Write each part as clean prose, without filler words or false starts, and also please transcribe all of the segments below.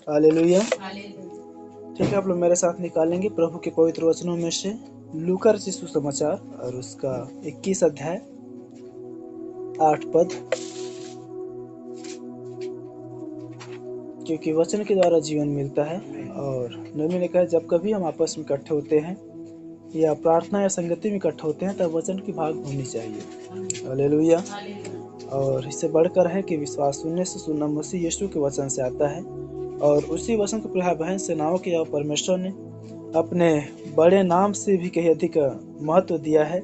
Hallelujah. ठीक है, आप लोग मेरे साथ निकालेंगे प्रभु के पवित्र वचनों में से लूका रचित सुसमाचार और उसका 21 अध्याय 8 पद। क्योंकि वचन के द्वारा जीवन मिलता है और नबी ने कहा जब कभी हम आपस में इकट्ठे होते हैं या प्रार्थना या संगति में इकट्ठे होते हैं तब वचन की भाग होनी चाहिए। हालेलुया। और इससे बढ़कर है कि विश्वास सुनने से सुनना मसीह यीशु के वचन से आता है और उसी वचन को प्रभु बहन सेनाओं के परमेश्वर ने अपने बड़े नाम से भी कहीं अधिक महत्व दिया है।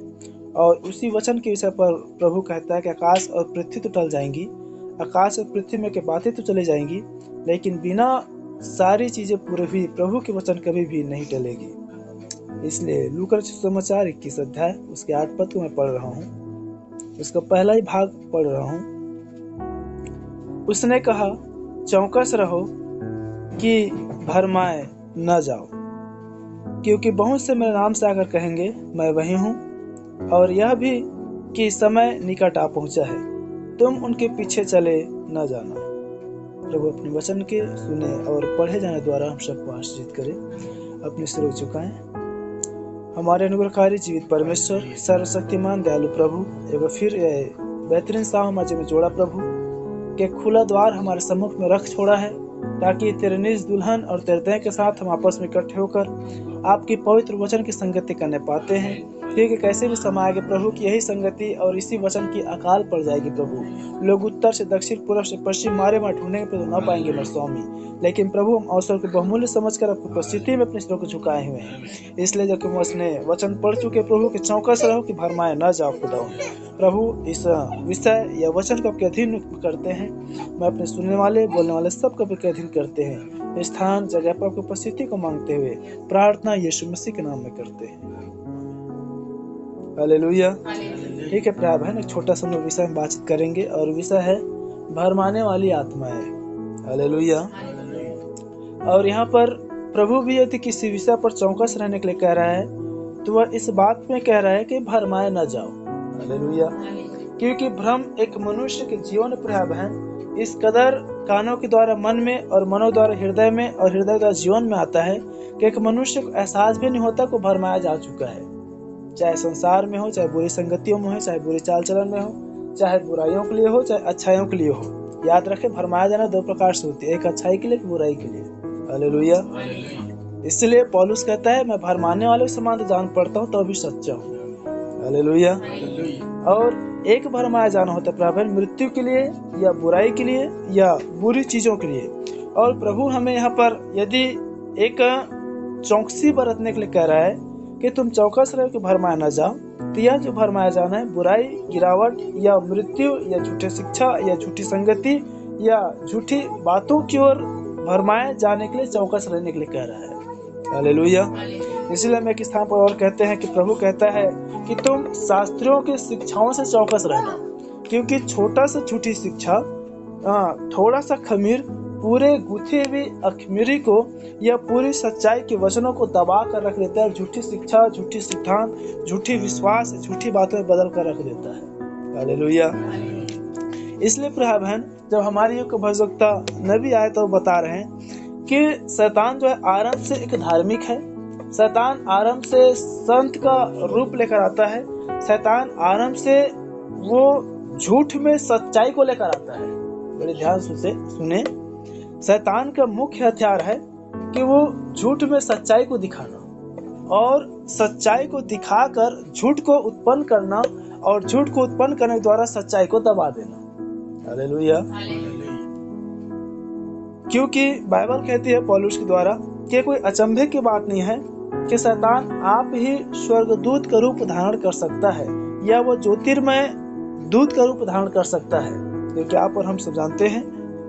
और उसी वचन के विषय पर प्रभु कहता है कि आकाश और पृथ्वी तो टल जाएंगी, आकाश और पृथ्वी में के बातें तो चली जाएंगी, लेकिन बिना सारी चीजें पूरे हुई प्रभु के वचन कभी भी नहीं टलेगी। इसलिए लूका रचित सुसमाचार 21 अध्याय उसके 8 पद को मैं पढ़ रहा हूँ, उसका पहला ही भाग पढ़ रहा हूँ। उसने कहा, चौकस रहो कि भरमाए न जाओ, क्योंकि बहुत से मेरे नाम से आकर कहेंगे मैं वही हूँ, और यह भी कि समय निकट आ पहुँचा है, तुम उनके पीछे चले न जाना। प्रभु अपने वचन के सुने और पढ़े जाने द्वारा हम सबको आशीषित करे। अपने सिर झुकाएं। हमारे अनुग्रहकारी जीवित परमेश्वर, सर्वशक्तिमान दयालु प्रभु, एक फिर बेहतरीन सा हमारे में जोड़ा प्रभु के खुला द्वार हमारे सम्मुख में रख छोड़ा है, ताकि तेरे निज दुल्हन और तेरे दया के साथ हम आपस में इकट्ठे होकर आपकी पवित्र वचन की संगति करने पाते हैं। क्योंकि कैसे भी समय आएगा प्रभु की यही संगति और इसी वचन की अकाल पड़ जाएगी प्रभु। लोग उत्तर से दक्षिण, पूर्व से पश्चिम मारे मार ढूंढेंगे पर तो न पाएंगे मेरे स्वामी, लेकिन प्रभु हम अवसर को बहुमूल्य समझकर आपकी उपस्थिति में अपने सिरों को झुकाए हुए हैं। इसलिए जब हम उसने वचन पढ़ चुके प्रभु के चौकस रहो कि भरमाए न जाओ खुदाओ। प्रभु इस विषय या वचन को आपके अधीन करते हैं। मैं अपने सुनने वाले बोलने वाले सबको आपके अधीन करते हैं। स्थान जगह पर आपकी उपस्थिति को मांगते हुए प्रार्थना यीशु मसीह के नाम में करते हैं। हालेलुया। ठीक है प्यार बहन, एक छोटा सा विषय में बातचीत करेंगे और विषय है भरमाने वाली आत्माएं। हालेलुया। और यहाँ पर प्रभु भी यदि किसी विषय पर चौकस रहने के लिए कह रहा है तो वह इस बात में कह रहा है कि भरमाए न जाओ। हालेलुया। क्योंकि भ्रम एक मनुष्य के जीवन प्रिय बहन इस कदर कानों के द्वारा मन में और मनो द्वारा हृदय में और हृदय द्वारा जीवन में आता है कि एक मनुष्य को एहसास भी नहीं होता को भरमाया जा चुका है। चाहे संसार में हो, चाहे बुरी संगतियों में हो, चाहे बुरी चाल चलन में हो, चाहे बुराइयों के लिए हो, चाहे अच्छाइयों के लिए हो। याद रखें भरमाया जाना दो प्रकार से होती है, एक अच्छाई के लिए, एक बुराई के लिए। हालेलुया। इसलिए पौलुस कहता है मैं भरमाने वाले समान तो जान पड़ता हूँ तो भी सच्चा हूँ। हालेलुया। और एक भरमाया जाना होता है प्रभु मृत्यु के लिए या बुराई के लिए या बुरी चीजों के लिए। और प्रभु हमें यहाँ पर यदि एक चौकसी बरतने के लिए कह रहा है कि तुम चौकस रहो कि भरमाया न जाओ, तो यह जो भरमाया जाना है बुराई, गिरावट या मृत्यु या झूठे शिक्षा या झूठी संगति या झूठी बातों की ओर भरमाए जाने के लिए चौकस रहने के लिए कह रहा है। हालेलुया। इसलिए हम एक स्थान पर और कहते हैं कि प्रभु कहता है कि तुम शास्त्रियों की शिक्षाओं से चौकस रहना, क्योंकि छोटा सा झूठी शिक्षा, थोड़ा सा खमीर पूरे गुथे हुए अखमीरी को या पूरी सच्चाई के वचनों को दबा कर रख देता है। झूठी शिक्षा, झूठी सिद्धांत, झूठी विश्वास, झूठी बातों में बदल कर रख देता है। हालेलुया। इसलिए प्रिय बहन जब हमारी एक भविष्यवक्ता नबी आए तो बता रहे हैं कि शैतान जो है आरंभ से एक धार्मिक है, शैतान आरंभ से संत का रूप लेकर आता है, शैतान आरंभ से वो झूठ में सच्चाई को लेकर आता है। बड़े ध्यान से सुने, शैतान का मुख्य हथियार है कि वो झूठ में सच्चाई को दिखाना और सच्चाई को दिखाकर झूठ को उत्पन्न करना और झूठ को उत्पन्न करने द्वारा सच्चाई को दबा देना। हालेलुया। क्योंकि बाइबल कहती है पौलुस के द्वारा कि कोई अचंभे की बात नहीं है कि शैतान आप ही स्वर्गदूत का रूप धारण कर सकता है या वो ज्योतिर्मय दूत का रूप धारण कर सकता है। क्योंकि आप और हम सब जानते हैं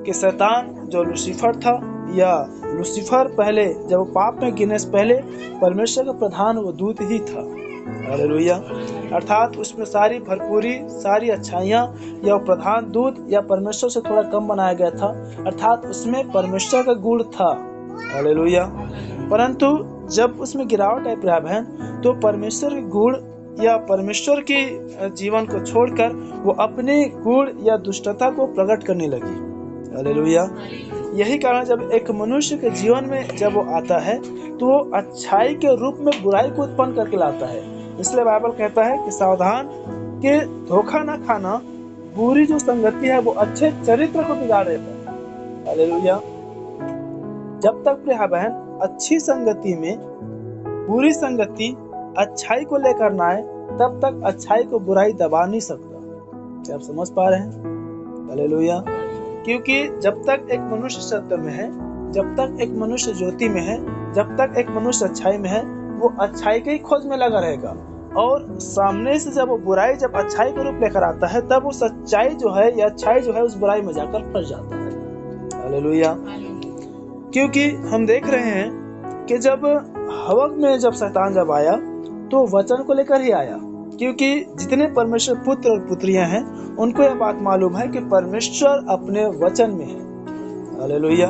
कि शैतान जो लूसीफर था या लूसीफर पहले जब वो पाप में गिरने से पहले परमेश्वर का प्रधान वो दूत ही था। हालेलुया। अर्थात उसमें सारी भरपूरी, सारी अच्छाइयाँ या प्रधान दूत या परमेश्वर से थोड़ा कम बनाया गया था, अर्थात उसमें परमेश्वर का गुण था। हालेलुया। परंतु जब उसमें गिरावट आई प्रिय बहन तो परमेश्वर के गुण या परमेश्वर की जीवन को छोड़कर वो अपने गुण या दुष्टता को प्रकट करने लगी। हालेलुया। यही कारण जब एक मनुष्य के जीवन में जब वो आता है तो वो अच्छाई के रूप में बुराई को उत्पन्न करके लाता है। इसलिए बाइबल कहता है कि सावधान कि धोखा ना खाना, बुरी जो संगति है वो अच्छे चरित्र को बिगाड़ देता है। हालेलुया। जब तक प्रिय बहन अच्छी संगति में बुरी संगति अच्छाई को लेकर ना आए, तब तक अच्छाई को बुराई दबा नहीं सकता। क्या आप समझ पा रहे हैं? हालेलुया। क्योंकि जब तक एक मनुष्य सत्य में है, जब तक एक मनुष्य ज्योति में है, जब तक एक मनुष्य अच्छाई में है, वो अच्छाई के ही खोज में लगा रहेगा। और सामने से जब वो बुराई जब अच्छाई का रूप लेकर आता है, तब वो सच्चाई जो है या अच्छाई जो है उस बुराई में जाकर फंस जाता है। हालेलुया। क्योंकि हम देख रहे हैं कि जब हवा में जब शैतान जब आया तो वचन को लेकर ही आया, क्योंकि जितने परमेश्वर पुत्र और पुत्रियां हैं उनको यह बात मालूम है कि परमेश्वर अपने वचन में है। हालेलुया।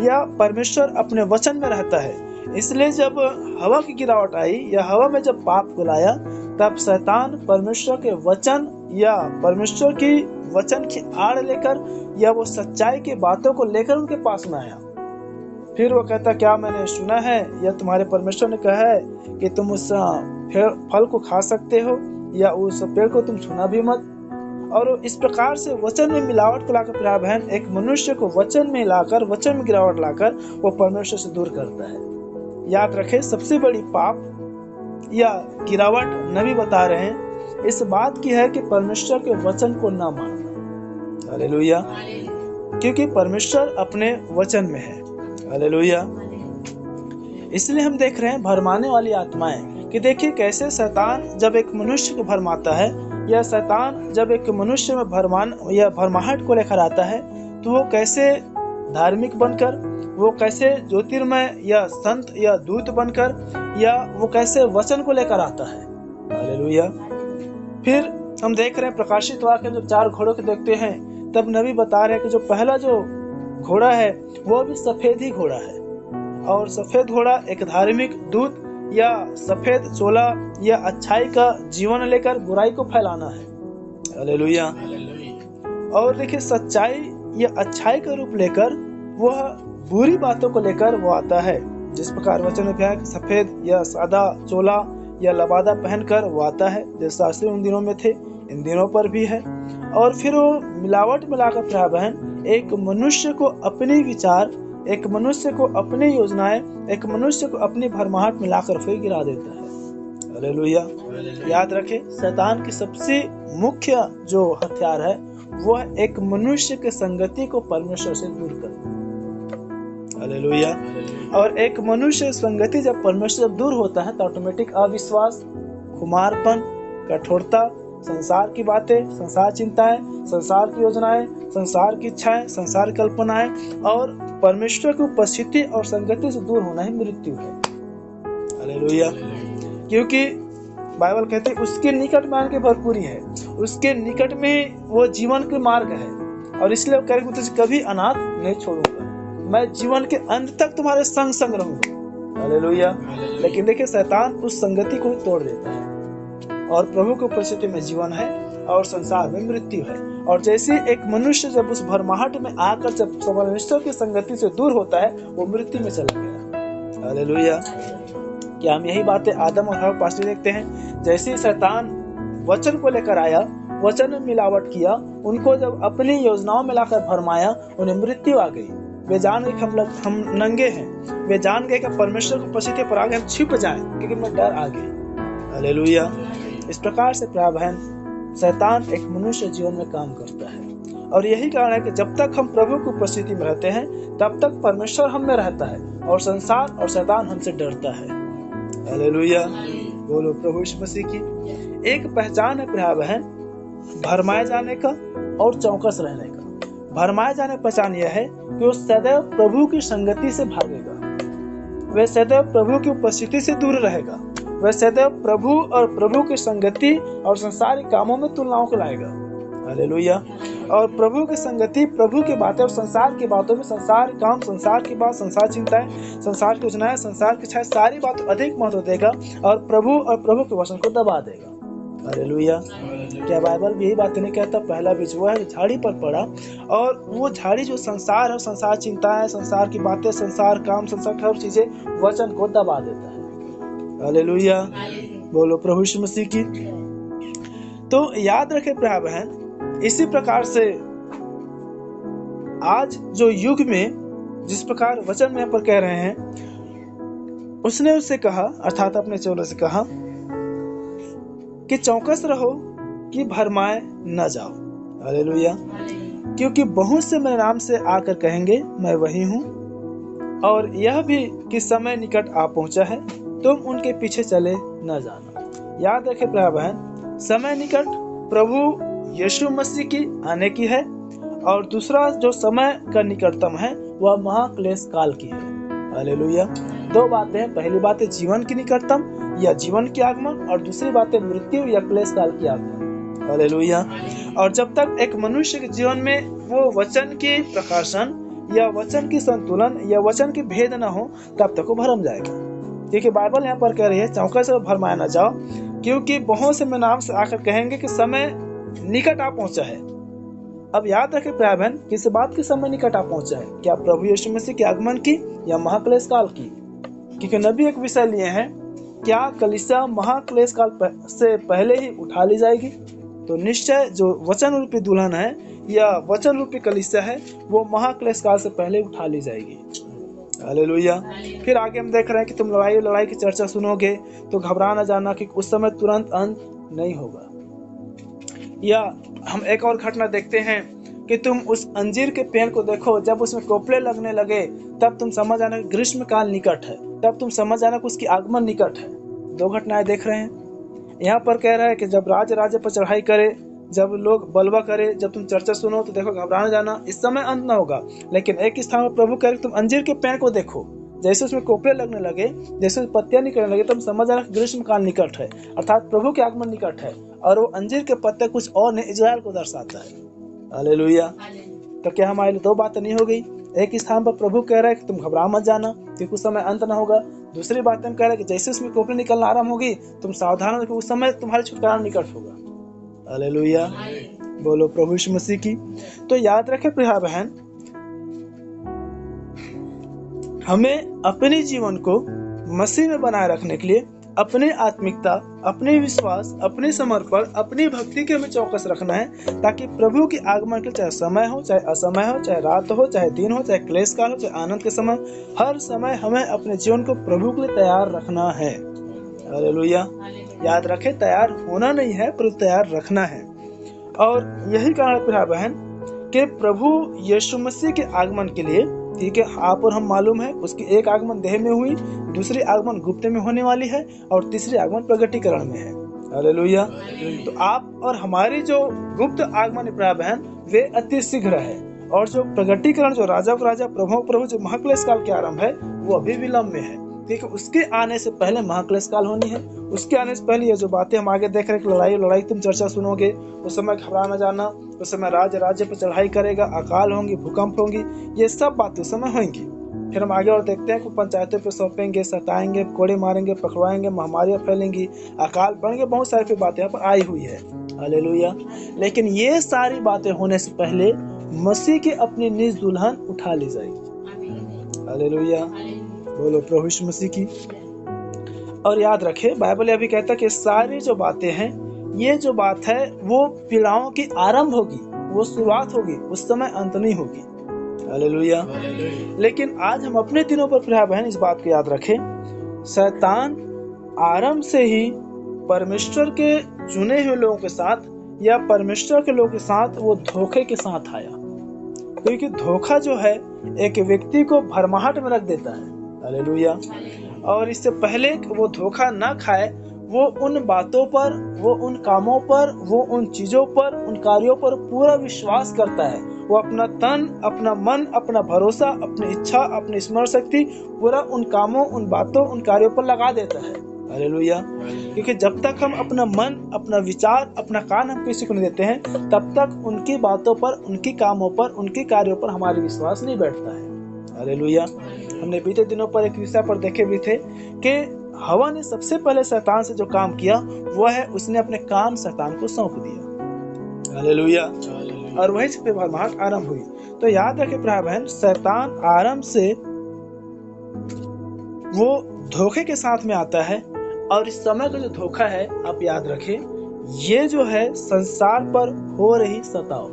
या परमेश्वर अपने वचन में रहता है। इसलिए जब हवा की गिरावट आई या हवा में जब पाप को लाया, तब शैतान परमेश्वर के वचन या परमेश्वर की वचन की आड़ लेकर या वो सच्चाई की बातों को लेकर उनके पास में आया। फिर वो कहता, क्या मैंने सुना है या तुम्हारे परमेश्वर ने कहा है कि तुम उस फल को खा सकते हो या उस पेड़ को तुम छूना भी मत। और इस प्रकार से वचन में मिलावट को लाकर प्रिय बहन एक मनुष्य को वचन में लाकर, वचन में गिरावट लाकर वो परमेश्वर से दूर करता है। याद रखें, सबसे बड़ी पाप या गिरावट नबी बता रहे हैं इस बात की है कि परमेश्वर के वचन को ना मानना। हालेलुया। क्योंकि परमेश्वर अपने वचन में है। हालेलुया। इसलिए हम देख रहे हैं भरमाने वाली आत्माएं कि देखिए कैसे शैतान जब एक मनुष्य को भरमाता है या शैतान जब एक मनुष्य में भरमाहट को लेकर आता है, तो वो कैसे धार्मिक बनकर, वो कैसे ज्योतिर्मय या संत या दूत बनकर, या वो कैसे वचन को लेकर आता है। हालेलुया। फिर हम देख रहे हैं प्रकाशित वाक्य जब 4 घोड़ों को देखते हैं, तब नबी बता रहे हैं कि जो पहला जो घोड़ा है वो भी सफेद ही घोड़ा है, और सफेद घोड़ा एक धार्मिक दूत या सफेद चोला या अच्छाई का जीवन लेकर बुराई को फैलाना है। हालेलुया। और देखिए सच्चाई या अच्छाई का रूप लेकर वह बुरी बातों को लेकर वो आता है। जिस प्रकार वचन में कहा सफेद या सादा चोला या लबादा पहनकर वो आता है, जैसे शास्त्री उन दिनों में थे, इन दिनों पर भी है। और फिर वो मिलावट मिलाकर प्रिय बहन एक मनुष्य को अपने विचार, एक मनुष्य को अपनी योजनाएं, एक मनुष्य को अपनी भरमाहट मिलाकर फिर गिरा देता है। हालेलुया। याद रखें, शैतान की सबसे मुख्य जो हथियार है वो है एक मनुष्य के संगति को परमेश्वर से दूर करना। हालेलुया। और एक मनुष्य संगति जब परमेश्वर से दूर होता है तो ऑटोमेटिक अविश्वास, खुमारपन, कठोरता, संसार की बातें, संसार चिंताएं, संसार की योजनाएं, संसार की इच्छाएं, संसार की कल्पनाएं और परमेश्वर की उपस्थिति और संगति से दूर होना ही मृत्यु है। हालेलुया। क्योंकि बाइबल कहते हैं उसके निकट में आने की भरपूरी है, उसके निकट में वो जीवन के मार्ग है। और इसलिए वो कह रहे तुझे कभी अनाथ नहीं छोड़ूंगा, मैं जीवन के अंत तक तुम्हारे संग संग रहूंगा। हालेलुया। लेकिन देखिए शैतान उस संगति को तोड़ देता है और प्रभु की उपस्थिति में जीवन है और संसार में मृत्यु है। और जैसे एक मनुष्य जब उस भरमाहट में आकर जब परमेश्वर की संगति से दूर होता है वो मृत्यु में चला गया। हालेलुया। क्या हम यही बातें आदम और हवा पास देखते हैं? जैसे शैतान वचन को लेकर आया, वचन में मिलावट किया, उनको जब अपनी योजनाओं में लाकर भरमाया, उन्हें मृत्यु आ गई। वे जान गए कि हम नंगे हैं, वे जान गए कि परमेश्वर की उपस्थिति पर आगे हम छिप जाएं क्योंकि मैं डर आ गई। हालेलुया। इस प्रकार से प्रिय बहन शैतान एक मनुष्य जीवन में काम करता है। और यही कारण है कि जब तक हम प्रभु की उपस्थिति में रहते हैं तब तक परमेश्वर हम में रहता है और संसार और शैतान हमसे डरता है। हालेलुया। बोलो प्रभु यीशु मसीह की। एक पहचान है प्रिय बहन भरमाए जाने का और चौकस रहने का। भरमाए जाने की पहचान यह है कि वो सदैव प्रभु की संगति से भागेगा, वह सदैव प्रभु की उपस्थिति से दूर रहेगा, वह सदैव प्रभु और प्रभु की संगति और संसारिक कामों में तुलनाओं को लाएगा। हालेलुया। और प्रभु की संगति, प्रभु की बातें और संसार की बातों में संसार काम, संसार की बात, संसार चिंताएं, संसार की योजनाएं, संसार की इच्छाएं, सारी बातों अधिक महत्व देगा और प्रभु के वचन को दबा देगा। हालेलुया। क्या बाइबल भी यही बात नहीं कहता? पहला बीज वो है जो झाड़ी पर पड़ा, और वो झाड़ी जो संसार है, संसार चिंताएं, संसार की बातें, संसार काम, संसार हर चीजें वचन को दबा देता है। हालेलुया, बोलो प्रभु यीशु मसीह की। तो याद रखे प्रिय बहन, इसी प्रकार से आज जो युग में जिस प्रकार वचन में पर कह रहे हैं, उसने उससे कहा, अर्थात अपने चेलों से कहा कि चौकस रहो कि भरमाए न जाओ। हालेलुया। क्योंकि बहुत से मेरे नाम से आकर कहेंगे मैं वही हूँ, और यह भी कि समय निकट आ पहुंचा है, तुम उनके पीछे चले न जाना। याद रखे प्रिय बहन, समय निकट प्रभु यीशु मसीह की आने की है, और दूसरा जो समय का निकटतम है वह महाक्लेश काल की है। हालेलुया। दो बातें हैं, पहली बात है जीवन की निकटतम या जीवन की आगमन, और दूसरी बात है मृत्यु या क्लेश काल की आगमन। हालेलुया। और जब तक एक मनुष्य के जीवन में वो वचन की प्रकाशन या वचन की संतुलन या वचन की भेद न हो, तब तक वो भरम जाएगा। क्योंकि बाइबल यहाँ पर कह रही है चौकस से भरमाया न जाओ, क्योंकि बहुत से मेरे नाम से आकर कहेंगे कि समय निकट आ पहुंचा है। अब याद रखें प्रिय बहन, किस बात के समय निकट आ पहुंचा है? क्या प्रभु यीशु मसीह के आगमन की या महाक्लेश काल की? क्योंकि नबी एक विषय लिए हैं, क्या कलीसिया महाक्लेश काल से पहले ही उठा ली जाएगी? तो निश्चय जो वचन रूपी दुल्हन है या वचन रूपी कलीसिया है, वो महाक्लेश काल से पहले उठा ली जाएगी। हालेलुया। फिर आगे हम देख रहे हैं कि तुम लड़ाई की चर्चा सुनोगे तो घबरा न जाना कि उस समय तुरंत अंत नहीं होगा। या हम एक और घटना देखते हैं कि तुम उस अंजीर के पेड़ को देखो, जब उसमें कोपले लगने लगे तब तुम समझ आना कि ग्रीष्म काल निकट है, तब तुम समझ आना कि उसकी आगमन निकट है। दो घटनाएं देख रहे हैं। यहाँ पर कह रहा है कि जब राज्य पर चढ़ाई करे, जब लोग बलवा करे, जब तुम चर्चा सुनो तो देखो घबराना जाना, इस समय अंत न होगा। लेकिन एक स्थान पर प्रभु कह रहे तुम अंजीर के पेड़ को देखो, जैसे उसमें कोपले लगने लगे, जैसे पत्तियां निकलने लगे, तब समझ आना ग्रीष्म काल निकट है, अर्थात प्रभु के आगमन निकट है। और वो अंजीर के पत्ते कुछ और नहीं, इजराइल को दर्शाता है। हालेलुया। तो क्या हमारे लिए दो बातें नहीं हो गई? एक स्थान पर प्रभु कह रहा है कि तुम घबरा मत जाना कि कुछ समय अंत ना होगा। दूसरी बात हम कह रहे हैं कि जैसे उसमें कोपले निकलना आरंभ होगी, तुम सावधान हो, उस समय तुम्हारे छुटकारा निकट होगा। हालेलुया, बोलो प्रभु यीशु मसीह की। तो याद रखे प्रिय बहन, हमें अपने जीवन को मसीह में बनाए रखने के लिए अपने आत्मिकता, अपने विश्वास, अपने समर्पण, अपनी भक्ति के हमें चौकस रखना है, ताकि प्रभु के आगमन के चाहे समय हो, चाहे असमय हो, चाहे रात हो, चाहे दिन हो, चाहे क्लेश काल हो, चाहे आनंद के समय, हर समय हमें अपने जीवन को प्रभु के लिए तैयार रखना है। हालेलुया। याद रखे, तैयार होना नहीं है पर तैयार रखना है। और यही कारण प्रिय बहन कि प्रभु यीशु मसीह के आगमन के लिए, ठीक है, आप और हम मालूम है उसकी एक आगमन देह में हुई, दूसरी आगमन गुप्त में होने वाली है, और तीसरी आगमन प्रगटीकरण में है। हालेलुया। तो आप और हमारी जो गुप्त आगमन प्रिय बहन वे अति शीघ्र है, और जो प्रगटीकरण, जो राजा को राजा प्रभु प्रभु जो महाक्लेश काल के आरंभ है, वो अभी विलंब में है। ठीक है, उसके आने से पहले महाक्लेश काल होनी है। उसके आने से पहले ये जो बातें हम आगे देख रहे हैं, लड़ाई तुम चर्चा सुनोगे, उस समय घबरा न जाना, उस समय राज्य पर चढ़ाई करेगा, अकाल होंगी, भूकंप होंगी, ये सब बातें उस समय होंगी। फिर हम आगे और देखते हैं कि पंचायतों पे सौंपेंगे, सताएंगे, कोड़े मारेंगे, पकड़वाएंगे, महामारियां फैलेंगी, अकाल पड़ेंगे, बहुत सारी बातें यहाँ पर आई हुई है। हालेलुया। लेकिन ये सारी बातें होने से पहले मसीह की अपनी निज दुल्हन उठा ली जाएगी। हालेलुया, बोलो प्रभु यीशु मसीह की। और याद रखे, बाइबल यह भी कहता है कि सारी जो बातें हैं, ये जो बात है वो पीड़ाओं की आरंभ होगी, वो शुरुआत होगी, उस समय अंत नहीं होगी। हालेलुया। लेकिन आज हम अपने दिनों पर प्रिय बहन इस बात को याद रखें, शैतान आरंभ से ही परमेश्वर के चुने हुए लोगों के साथ या परमेश्वर के लोगों के साथ वो धोखे के साथ आया। क्योंकि धोखा जो है एक व्यक्ति को भरमाहट में रख देता है। हालेलुया। और इससे पहले वो धोखा ना खाए, वो उन बातों पर, वो उन कामों पर, वो उन चीजों पर, उन कार्यों पर पूरा विश्वास करता है। वो अपना तन, अपना मन, अपना भरोसा, अपनी इच्छा, अपनी स्मरण शक्ति पूरा उन कामों, उन बातों, उन कार्यों पर लगा देता है। हालेलुया। क्योंकि जब तक हम अपना मन, अपना विचार, अपना कान हम किसी को नहीं देते हैं, तब तक उनकी बातों पर, उनकी कामों पर, उनके कार्यों पर हमारा विश्वास नहीं बैठता है। हालेलुया। हमने बीते दिनों पर एक विषय पर देखे भी थे कि हवा ने सबसे पहले शैतान से जो काम किया वो है उसने अपने काम शैतान को सौंप दिया। हालेलुया। और वही से भरमाहट आरंभ हुई। तो याद रखें भाई बहन, शैतान आरंभ से वो धोखे के साथ में आता है, और इस समय का जो धोखा है आप याद रखें, ये जो है संसार पर हो रही सताव।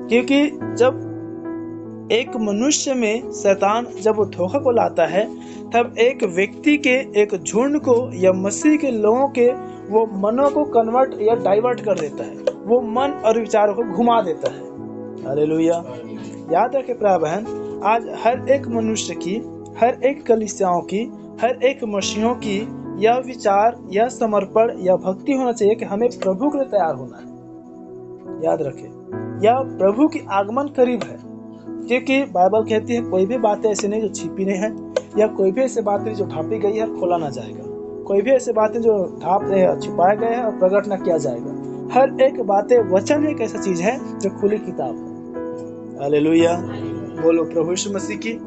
क्योंकि जब एक मनुष्य में शैतान जब वो धोखा को लाता है, तब एक व्यक्ति के, एक झुंड को या मसीह के लोगों के वो मनों को कन्वर्ट या डाइवर्ट कर देता है, वो मन और विचारों को घुमा देता है। हालेलुया। याद रखें प्रिय बहन, आज हर एक मनुष्य की, हर एक कलीसियाओं की, हर एक मसीहों की यह विचार, यह समर्पण, यह भक्ति होना चाहिए कि हमें प्रभु के लिए तैयार होना है। याद रखें, यह प्रभु की आगमन करीब है। क्योंकि बाइबल कहती है कोई भी बातें ऐसी नहीं जो छिपी नहीं है, या कोई भी ऐसी बातें जो ढांपी गई है खोला ना जाएगा, कोई भी ऐसी बातें जो छिपाए गए हैं और प्रकट न किया जाएगा। हर एक बातें, वचन एक ऐसा चीज है जो खुली किताब है। हालेलुया, बोलो प्रभु यीशु मसीह की।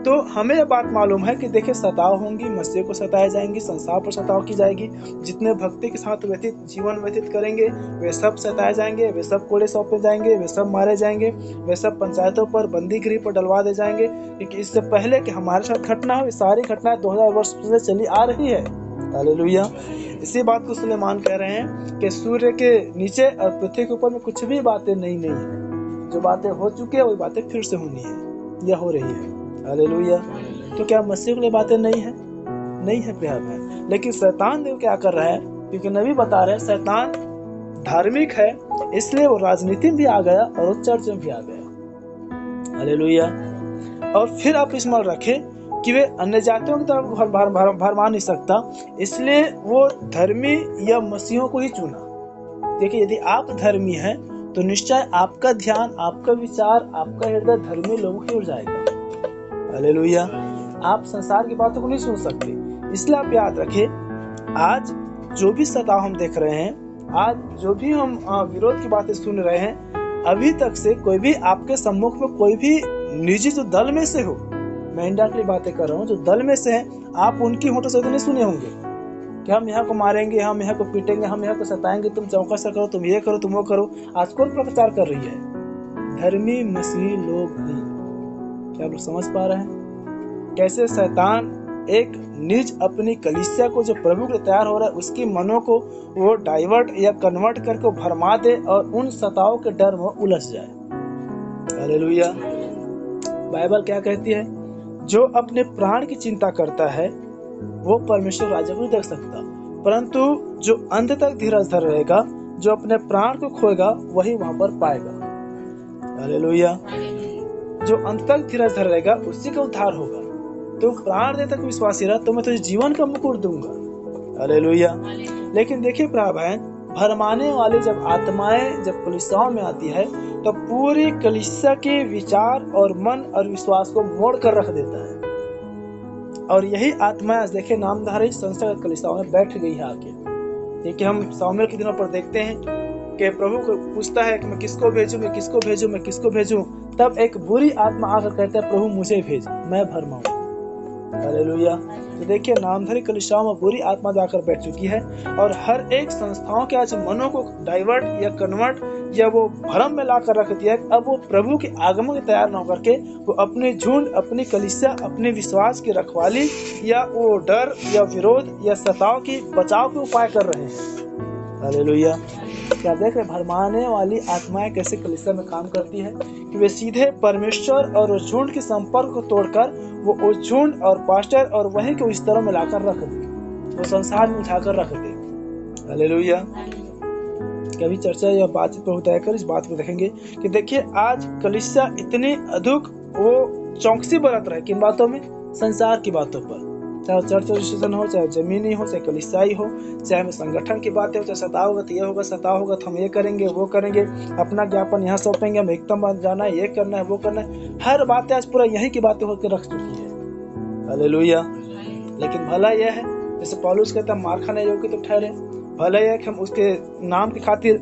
तो हमें यह बात मालूम है कि देखिए सताव होंगी, मसीह को सताए जाएंगी, संसार पर सताव की जाएगी। जितने भक्ति के साथ जीवन व्यतीत करेंगे वे सब सताए जाएंगे, वे सब कोड़े सौंपे जाएंगे, वे सब मारे जाएंगे, वे सब पंचायतों पर, बंदी गृह पर डलवा दे जाएंगे। क्योंकि इससे पहले कि हमारे साथ घटना हो, ये सारी घटनाएं 2000 वर्ष से चली आ रही है। हालेलुया। इसी बात को सुलेमान कह रहे हैं कि सूर्य के नीचे और पृथ्वी के ऊपर में कुछ भी बातें नहीं है। जो बातें हो चुकी है वही बातें फिर से होनी है या हो रही है। हालेलुया। तो क्या मसीह के लिए बातें नहीं है? नहीं है प्यार में। लेकिन शैतान देव क्या कर रहा है? क्योंकि नबी बता रहे हैं शैतान धार्मिक है, इसलिए वो राजनीति में भी आ गया और वो चर्च में भी आ गया। हालेलुया। और फिर आप स्मरण रखें कि वे अन्य जातियों की तरफ भरमा नहीं सकता, इसलिए वो धर्मी या मसीहों को ही चुना। देखिए, यदि आप धर्मी हैं तो निश्चय आपका ध्यान, आपका विचार, आपका हृदय धर्मी लोगों की ओर जाएगा। हालेलुया। आप संसार की बातों को नहीं सुन सकते। इसलिए आप याद रखें, आज जो भी सताव हम देख रहे हैं, आज जो भी हम विरोध की बातें सुन रहे हैं, अभी तक से कोई भी आपके सम्मुख में कोई भी निजी जो दल में से हो, मैं इंडायरेक्टली बातें कर रहा हूँ, जो दल में से हैं, आप उनकी होठों से तो नहीं सुने होंगे कि हम यहाँ को मारेंगे, हम यहाँ को पीटेंगे, हम यहाँ को सताएंगे, तुम चौकसा करो, तुम ये करो, तुम वो करो। आज कौन प्रचार कर रही है? धर्मी मसीही लोग ही। क्या आप लोग समझ पा रहे हैं कैसे शैतान एक निज अपनी कलीसिया को जो प्रभु के लिए तैयार हो रहा है, उसकी मनों को वो डाइवर्ट या कन्वर्ट करके भरमा दे और उन सताओं के डर में उलझ जाए। हालेलुया। बाइबल क्या कहती है? जो अपने प्राण की चिंता करता है वो परमेश्वर राज्य को नहीं देख सकता, परंतु जो अंत तक धीरज धर रहेगा, जो अपने प्राण को खोएगा, वही वहां पर पाएगा। हालेलुया। जो अंत तक धीरज धर रहेगा उसी का उद्धार होगा। तो प्राण दे तक विश्वासी रह तो मैं तुझे जीवन का मुकुट दूंगा। हालेलुया। लेकिन देखिए प्रिय बहन, भरमाने वाली जब आत्माएं जब कलीसियाओं में आती है तो पूरी कलीसिया के विचार और मन और विश्वास को मोड़ कर रख देता है। और यही आत्माएं आज देखिए नामधारी संस्थागत कलीसियाओं में बैठ गई है आके। क्योंकि हम सामुएल के दिनों पर देखते हैं कि प्रभु को पूछता है कि मैं किसको भेजूं, मैं किसको भेजूं, मैं किसको भेजूं। तब एक बुरी आत्मा आकर कहता है प्रभु मुझे भेज, मैं भरमाऊं। हालेलुया। तो देखिए नामधारी कलीसियाओं में बुरी आत्मा जाकर बैठ चुकी है और हर एक संस्थाओं के आज मनों को डाइवर्ट या कन्वर्ट या वो भ्रम में ला कर रख दिया है। अब वो प्रभु के आगमन के तैयार न होकर के वो अपने झुंड, अपनी कलीसिया, अपने विश्वास की रखवाली या वो डर या विरोध या सताव की बचाव के उपाय कर रहे हैं। हालेलुया। क्या देख रहे भरमाने वाली आत्माएं कैसे कलीसिया में काम करती है कि वे सीधे परमेश्वर और झुंड के संपर्क को तोड़कर वो झुंड और पास्टर और वहीं के इस तरह में लाकर रख दे, वो संसार में उठाकर रख दे। हालेलुया। कभी चर्चा या बातचीत पर होता है कर इस बात को देखेंगे कि देखिए आज कलीसिया इतनी अधिक वो चौकसी बरत रहा है किन बातों में? संसार की बातों पर। चाहे चर्च रजिस्ट्रेशन हो, चाहे जमीनी हो, चाहे कलीसियाई हो, चाहे हमें संगठन की बातें हो, चाहे सताव होगा तो ये होगा, सताव होगा तो हम ये करेंगे, वो करेंगे, अपना ज्ञापन यहाँ सौंपेंगे, हम एकदम जाना है, ये करना है, वो करना है। हर बातें आज पूरा यही की बातें होकर रख चुकी है। हालेलुया। लेकिन भला यह है जैसे पौलुस कहता है मार खाने योग्य तो ठहरे, भले ही हम उसके नाम की खातिर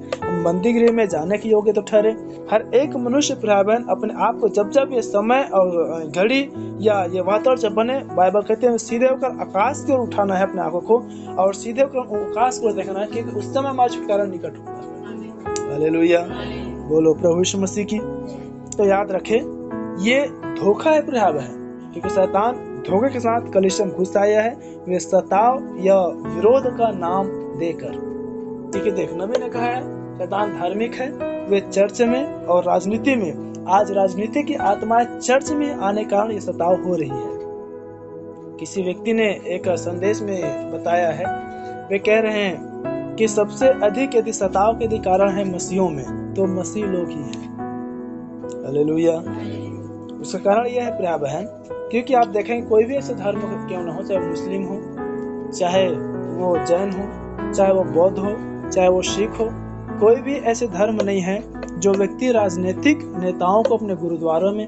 बंदी गृह में जाने के योग्य तो ठहरे। हर एक मनुष्य भाई बहन अपने आप को जब जब ये समय और घड़ी या ये वातावरण जब बने, बाइबल कहते हैं सीधे होकर आकाश की ओर उठाना है अपने आंखों को और सीधे होकर आकाश को देखना है, क्योंकि उस समय हमारा छुटकारा निकट होगा। हालेलुया, बोलो प्रभु यीशु मसीह की। तो याद रखें, ये धोखा है भाई बहन, क्योंकि शैतान धोखे के साथ कलीसिया में घुस आया है, वे सताव या विरोध का नाम देकर। क्योंकि देख, नबी ने कहा है शैतान धार्मिक है, वे चर्च में और राजनीति में, आज राजनीति की आत्माएं चर्च में आने के कारण ये सताव हो रही है। किसी व्यक्ति ने एक संदेश में बताया है, वे कह रहे हैं कि सबसे अधिक यदि सताव के कारण है मसीहों में तो मसीह लोग ही हैं। हालेलुया। उसका कारण यह है प्रिय बहन, क्योंकि आप देखेंगे कोई भी ऐसे धर्म क्यों ना हो, चाहे वो मुस्लिम हो, चाहे वो जैन हो, चाहे वो बौद्ध हो, चाहे वो सिख हो, कोई भी ऐसे धर्म नहीं है जो व्यक्ति राजनीतिक नेताओं को अपने गुरुद्वारों में,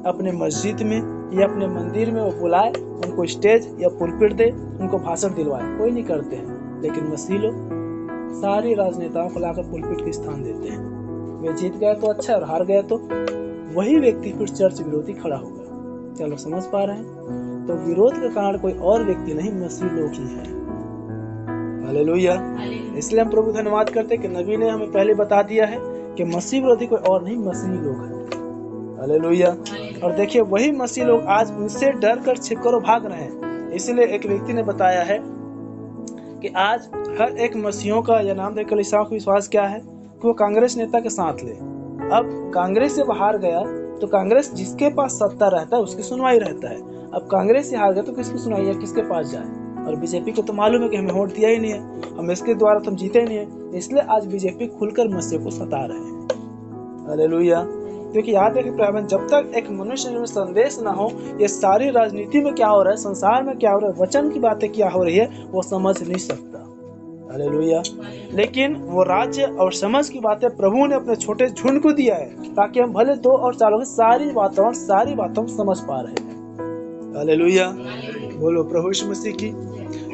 अपने मस्जिद में या अपने मंदिर में वो बुलाए, उनको स्टेज या पुलपिट दे, उनको भाषण दिलवाए। कोई नहीं करते हैं, लेकिन मसीह लोग सारे राजनेताओं को लाकर पुलपिट के स्थान देते हैं। वे जीत गए तो अच्छा, और हार गए तो वही व्यक्ति फिर चर्च विरोधी खड़ा होगा। क्या लोग समझ पा रहे हैं? तो विरोध का कारण कोई और व्यक्ति नहीं, मसीह लोग ही है। हालेलुया। इसलिए हम प्रभु धन्यवाद करते हैं कि नबी ने हमें पहले बता दिया है कि मसीह विरोधी कोई और नहीं, मसीह लोग हैं। हालेलुया। और देखिए, वही मसीह लोग आज उनसे डर कर छिप कर भाग रहे हैं। इसलिए एक व्यक्ति ने बताया है कि आज हर एक मसीहों का या नामधेय कलीसियाओं का विश्वास क्या है कि वो कांग्रेस नेता के साथ ले। अब कांग्रेस से बाहर गया तो कांग्रेस जिसके पास सत्ता रहता है उसकी सुनवाई रहता है। अब कांग्रेस से हार गया तो किसकी सुनवाई है, किसके पास जाए? और बीजेपी को तो मालूम है कि हमें वोट दिया ही नहीं है, हम इसके द्वारा तो हम जीते ही नहीं है, इसलिए आज बीजेपी खुलकर मसीह को सता रहे हैं। हालेलुया। क्योंकि याद रखिए, जब तक एक मनुष्य में संदेश ना हो, ये सारी राजनीति में क्या हो रहा है, संसार में क्या हो रहा है, वचन की बातें क्या हो रही है, वो समझ नहीं सकता। हालेलुया। लेकिन वो राज्य और समझ की बातें प्रभु ने अपने छोटे झुंड को दिया है, ताकि हम भले 2 और 4 लोग सारी बातों समझ पा रहे हैं। हालेलुया, बोलो प्रभु यीशु मसीह की।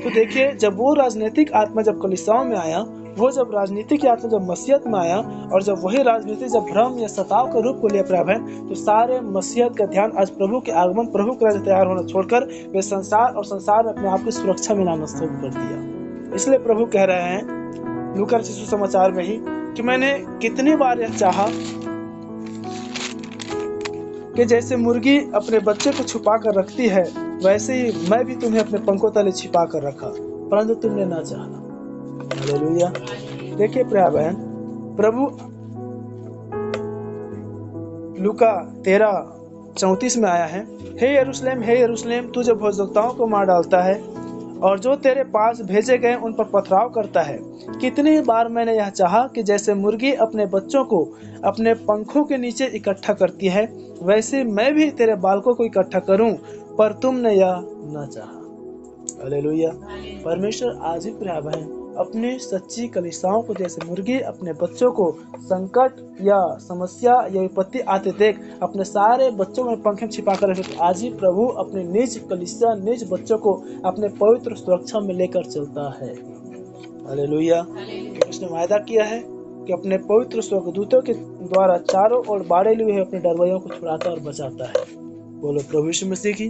तो देखिए, जब वो राजनीतिक आत्मा जब कलीसियाओं में आया, वो जब राजनीतिक आत्मा जब मसीहत में आया, और जब वही राजनीति जब भ्रम या सताव का रूप को लिया प्रभु, तो सारे मसीहत का ध्यान आज प्रभु के आगमन, प्रभु के राज्य तैयार होना छोड़कर वे संसार और संसार में अपने आप की सुरक्षा में लाना शुरू कर दिया। इसलिए प्रभु कह रहे हैं लूका रचित समाचार में ही कि मैंने कितनी बार यह चाहा कि जैसे मुर्गी अपने बच्चे को छुपा कर रखती है, वैसे ही मैं भी तुम्हें अपने पंखों तले छिपा कर रखा, परंतु तुमने ना चाहा। हालेलुया। देखिए प्रिय बहन, प्रभु लूका 13:34 में आया है, हे यरूशलेम, तू जो भविष्यवक्ताओं को मार डालता है और जो तेरे पास भेजे गए उन पर पथराव करता है, कितनी बार मैंने यह चाहा कि जैसे मुर्गी अपने बच्चों को अपने पंखों के नीचे इकट्ठा करती है, वैसे मैं भी तेरे बालकों को इकट्ठा करूं, पर तुमने यह न चाहा। हालेलुया। परमेश्वर आज भी प्रिय बहन अपनी सच्ची कलीसियाओं को जैसे मुर्गी अपने बच्चों को संकट या समस्या या विपत्ति आते देख अपने सारे बच्चों में पंखे में छिपा कर रखे, तो आज ही प्रभु अपने निज कलीसिया, निज बच्चों को अपने पवित्र सुरक्षा में लेकर चलता है। हालेलुया। उसने वायदा किया है कि अपने पवित्र स्वर्गदूतों के द्वारा चारों ओर बाड़े लिए अपने डरवैयों को छुड़ाता और बचाता है। बोलो प्रभु यीशु मसीह की।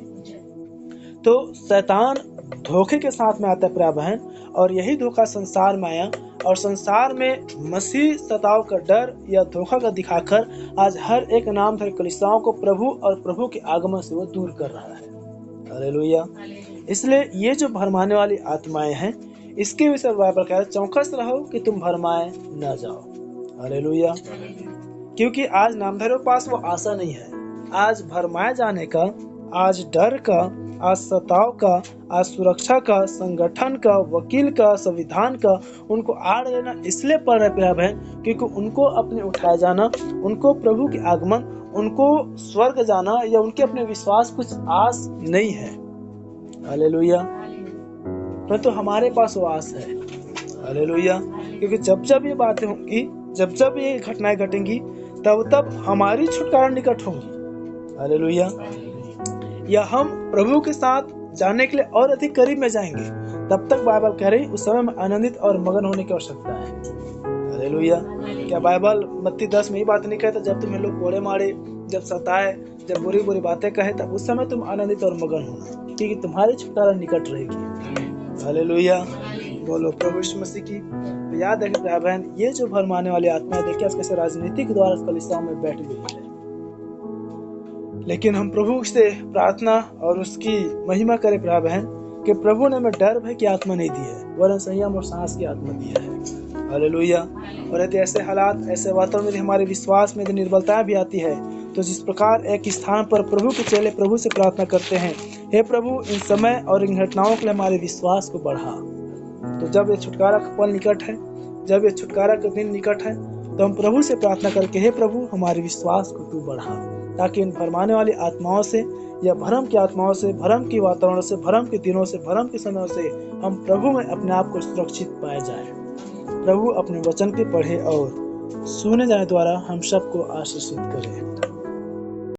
तो शैतान धोखे के साथ में आता है प्रिय बहन, और यही धोखा संसार में आया, और संसार में मसीह सताव का डर या धोखा का दिखाकर आज हर एक नामधेय कलीसियाओं को प्रभु और प्रभु के आगमन से वो दूर कर रहा है। हालेलुया। इसलिए ये जो भरमाने वाली आत्माएं हैं, इसके विषय बाइबल कहता है, चौकस रहो कि तुम भरमाए न जाओ। हालेलुया। क्योंकि आज नामधेयों के पास वो आशा नहीं है, आज भरमाए जाने का, आज डर का, आज सताव का, आज सुरक्षा का, संगठन का, वकील का, संविधान का उनको आड़ लेना इसलिए पड़ रहा है प्रिय बहन, क्योंकि उनको अपने उठाया जाना, उनको प्रभु के आगमन, उनको स्वर्ग जाना या उनके अपने विश्वास कुछ आस नहीं है। हालेलुया। परंतु हमारे पास वो आस है। हालेलुया। क्योंकि जब जब ये बातें होंगी, जब जब ये घटनाएं घटेंगी, तब तब हमारी छुटकारा निकट होंगी। हालेलुया। या हम प्रभु के साथ जाने के लिए और अधिक करीब में जाएंगे, तब तक बाइबल कह रही उस समय में आनंदित और मगन होने की आवश्यकता है। हालेलुया। क्या बाइबल मत्ती 10 में ये बात नहीं कहता, जब तुम्हें लोग कोड़े मारे, जब सताए, जब बुरी बुरी बातें कहे, तब उस समय तुम आनंदित और मगन होना, क्योंकि तुम्हारी छुटकारा निकट रहेगी। हालेलुया। बोलो प्रभु यीशु मसीह की। तो याद रखिए भाई बहन, ये जो भरमाने वाली आत्मा है, देखिए कैसे राजनीति के द्वारा कलीसियाओं में बैठ गई है। लेकिन हम प्रभु से प्रार्थना और उसकी महिमा करें भाई बहन कि प्रभु ने हमें डर भय की आत्मा नहीं दी है, वरन संयम और साहस की आत्मा दिया है। हालेलुया। और यदि ऐसे हालात, ऐसे वातावरण में हमारे विश्वास में यदि निर्बलताएं भी आती है, तो जिस प्रकार एक स्थान पर प्रभु के चेले प्रभु से प्रार्थना करते हैं, हे प्रभु इन समय और इन घटनाओं के लिए हमारे विश्वास को बढ़ा। तो जब ये छुटकारा का पल निकट है, जब ये छुटकारा का दिन निकट है, तो हम प्रभु से प्रार्थना करके हे प्रभु हमारे विश्वास को तू बढ़ा, ताकि इन भरमाने वाली आत्माओं से या भरम की आत्माओं से, भरम की वातावरण से, भरम के दिनों से, भरम के समय से हम प्रभु में अपने आप को सुरक्षित पाए जाए। प्रभु अपने वचन के पढ़े और सुने जाने द्वारा हम सबको आशीषित करे।